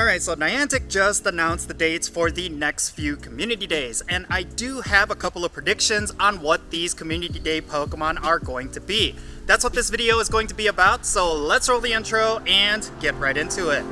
Alright, so Niantic just announced the dates for the next few community days, and I do have a couple of predictions on what these community day Pokemon are going to be. That's what this video is going to be about, so let's roll the intro and get right into it.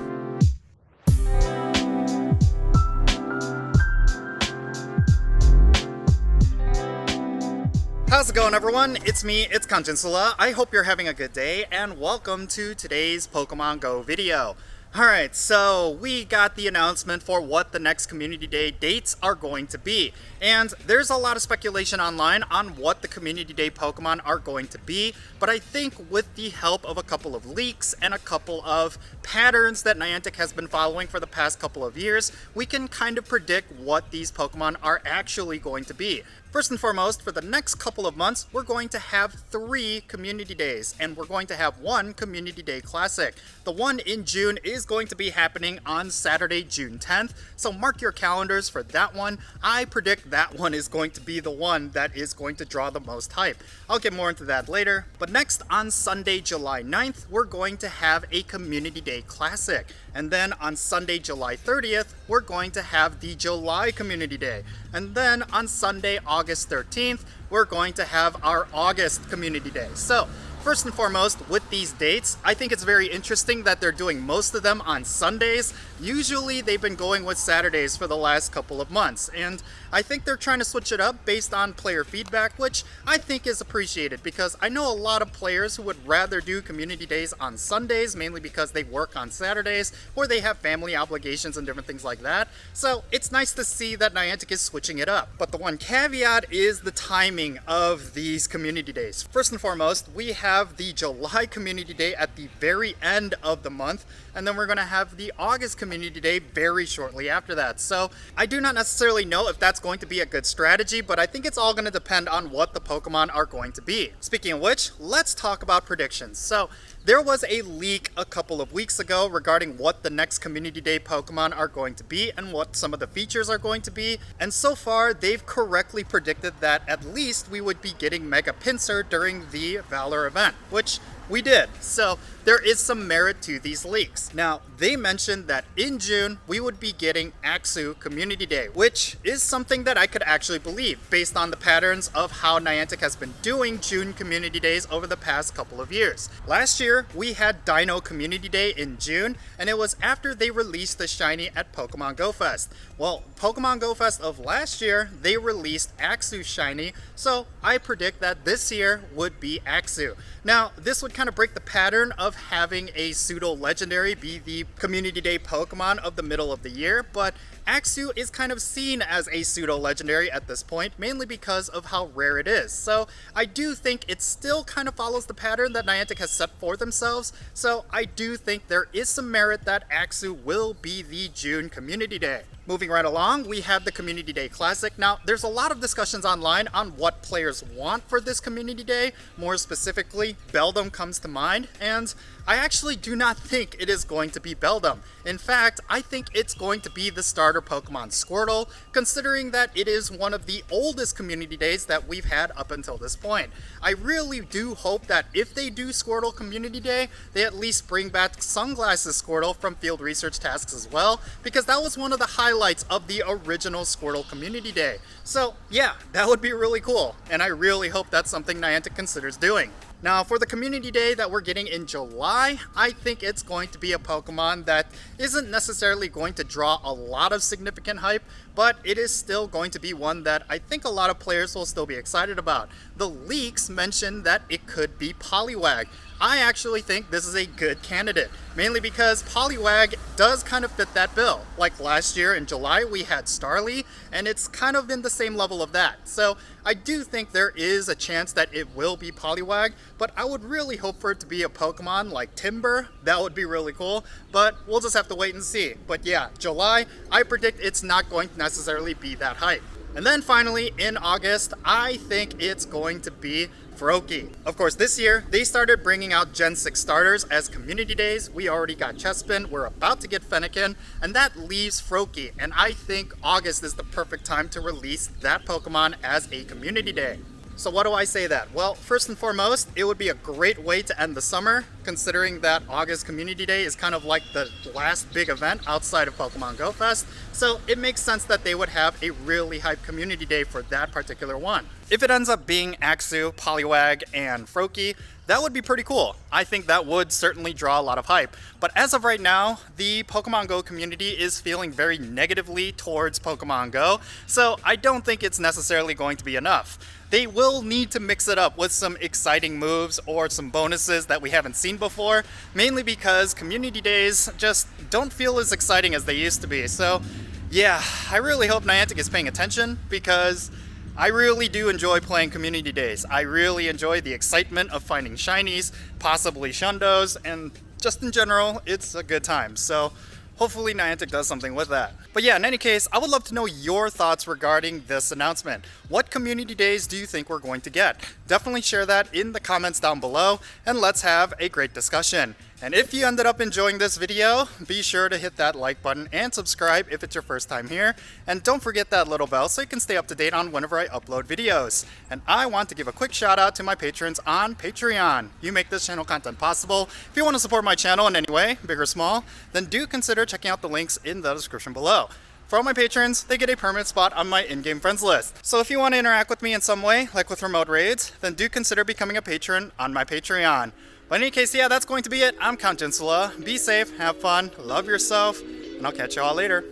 How's it going, everyone? It's me, it's Jinsula. I hope you're having a good day, and welcome to today's Pokemon GO video. Alright, so we got the announcement for what the next community day dates are going to be. And there's a lot of speculation online on what the community day Pokemon are going to be, but I think with the help of a couple of leaks and a couple of patterns that Niantic has been following for the past couple of years, we can kind of predict what these Pokemon are actually going to be. First and foremost, for the next couple of months, we're going to have 3 community days, and we're going to have 1 community day classic. The one in June is going to be happening on Saturday, June 10th, so mark your calendars for that one. I predict that one is going to be the one that is going to draw the most hype. I'll get more into that later. But next, on Sunday, July 9th, we're going to have a community day classic. And then on Sunday, July 30th, we're going to have the July community day. And then on Sunday, August 13th, we're going to have our August community day. So first and foremost, with these dates, I think it's very interesting that they're doing most of them on Sundays. Usually they've been going with Saturdays for the last couple of months, and I think they're trying to switch it up based on player feedback, which I think is appreciated because I know a lot of players who would rather do community days on Sundays, mainly because they work on Saturdays or they have family obligations and different things like that. So it's nice to see that Niantic is switching it up. But the one caveat is the timing of these community days. First and foremost, we have the July community day at the very end of the month, and then we're going to have the August community day very shortly after that. So I do not necessarily know if that's going to be a good strategy, but I think it's all going to depend on what the Pokemon are going to be. Speaking of which, let's talk about predictions. So there was a leak a couple of weeks ago regarding what the next community day Pokemon are going to be and what some of the features are going to be, and so far they've correctly predicted that at least we would be getting Mega Pinsir during the Valor event, which we did. So there is some merit to these leaks. Now, they mentioned that in June, we would be getting Axew Community Day, which is something that I could actually believe based on the patterns of how Niantic has been doing June Community Days over the past couple of years. Last year, we had Dino Community Day in June, and it was after they released the Shiny at Pokémon GO Fest. Well, Pokémon GO Fest of last year, they released Axew Shiny, so I predict that this year would be Axew. Now, this would kind of break the pattern of having a pseudo-legendary be the community day Pokemon of the middle of the year, but Axew is kind of seen as a pseudo-legendary at this point, mainly because of how rare it is. So I do think it still kind of follows the pattern that Niantic has set for themselves, so I do think there is some merit that Axew will be the June community day. Moving right along, we have the Community Day Classic. Now, there's a lot of discussions online on what players want for this Community Day. More specifically, Beldum comes to mind, and I actually do not think it is going to be Beldum. In fact, I think it's going to be the starter Pokemon Squirtle, considering that it is one of the oldest Community Days that we've had up until this point. I really do hope that if they do Squirtle Community Day, they at least bring back Sunglasses Squirtle from Field Research Tasks as well, because that was one of the highlights of the original Squirtle Community Day. So yeah, that would be really cool, and I really hope that's something Niantic considers doing. Now, for the community day that we're getting in July, I think it's going to be a Pokemon that isn't necessarily going to draw a lot of significant hype, but it is still going to be one that I think a lot of players will still be excited about. The leaks mentioned that it could be Poliwag. I actually think this is a good candidate, mainly because Poliwag does kind of fit that bill. Like last year in July, we had Starly, and it's kind of in the same level of that. So I do think there is a chance that it will be Poliwag, but I would really hope for it to be a Pokemon like Timber. That would be really cool, but we'll just have to wait and see. But yeah, July, I predict it's not going to necessarily be that hype. And then finally, in August, I think it's going to be Froakie. Of course, this year, they started bringing out Gen 6 starters as community days. We already got Chespin, we're about to get Fennekin, and that leaves Froakie. And I think August is the perfect time to release that Pokemon as a community day. So what do I say that? Well, first and foremost, it would be a great way to end the summer, considering that August Community Day is kind of like the last big event outside of Pokemon Go Fest. So it makes sense that they would have a really hype Community Day for that particular one. If it ends up being Axew, Poliwag, and Froakie, that would be pretty cool. I think that would certainly draw a lot of hype. But as of right now, the Pokemon Go community is feeling very negatively towards Pokemon Go, so I don't think it's necessarily going to be enough. They will need to mix it up with some exciting moves or some bonuses that we haven't seen before, mainly because community days just don't feel as exciting as they used to be. So yeah, I really hope Niantic is paying attention, because I really do enjoy playing community days. I really enjoy the excitement of finding shinies, possibly shundos, and just in general, it's a good time. So hopefully Niantic does something with that. But yeah, in any case, I would love to know your thoughts regarding this announcement. What community days do you think we're going to get? Definitely share that in the comments down below, and let's have a great discussion. And if you ended up enjoying this video, be sure to hit that like button and subscribe if it's your first time here. And don't forget that little bell so you can stay up to date on whenever I upload videos. And I want to give a quick shout out to my patrons on Patreon. You make this channel content possible. If you want to support my channel in any way, big or small, then do consider checking out the links in the description below. For all my patrons, they get a permanent spot on my in-game friends list. So if you want to interact with me in some way, like with remote raids, then do consider becoming a patron on my Patreon. But in any case, yeah, that's going to be it. I'm Count Jinsula. Be safe, have fun, love yourself, and I'll catch you all later.